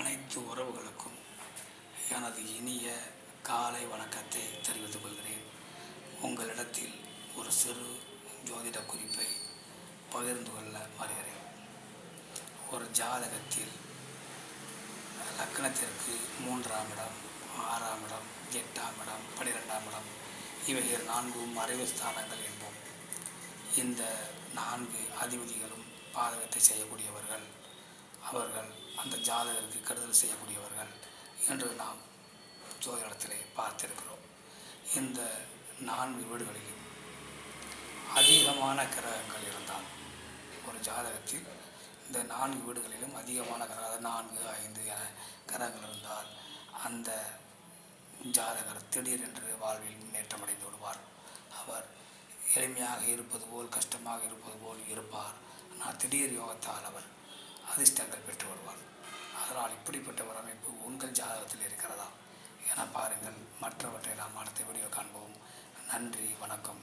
அனைத்து உறவுகளுக்கும் எனது இனிய காலை வணக்கத்தை தெரிவித்துக் கொள்கிறேன். உங்களிடத்தில் ஒரு சிறு ஜோதிட குறிப்பை பகிர்ந்து கொள்ள வருகிறேன். ஒரு ஜாதகத்தில் லக்னத்திற்கு 3ஆம் இடம், 6ஆம் இடம், 8ஆம் இடம், 12ஆம் இடம் இவைகள் 4 மறைவு ஸ்தானங்கள் என்போம். இந்த 4 அதிபதிகளும் பாதகத்தை செய்யக்கூடியவர்கள், அவர்கள் அந்த ஜாதகருக்கு கெடுதல் செய்யக்கூடியவர்கள் என்று நாம் ஜோதிடத்திலே பார்த்திருக்கிறோம். இந்த 4 வீடுகளிலும் அதிகமான கிரகங்கள் இருந்தால், ஒரு ஜாதகத்தில் இந்த 4 வீடுகளிலும் அதிகமான கிரகம் 4, 5 என கிரகங்கள் இருந்தால் அந்த ஜாதகர் திடீரென்று வாழ்வில் முன்னேற்றம் அடைந்து விடுவார். அவர் எளிமையாக இருப்பது போல், கஷ்டமாக இருப்பது போல் இருப்பார். ஆனால் திடீர் யோகத்தால் அவர் அதிர்ஷ்டங்கள் பெற்று வருவார். அதனால் இப்படிப்பட்ட ஒரு அமைப்பு உங்கள் ஜாதகத்தில் இருக்கிறதா என பாருங்கள். மற்றவற்றை நாம் அடுத்த வீடியோ காண்போம். நன்றி, வணக்கம்.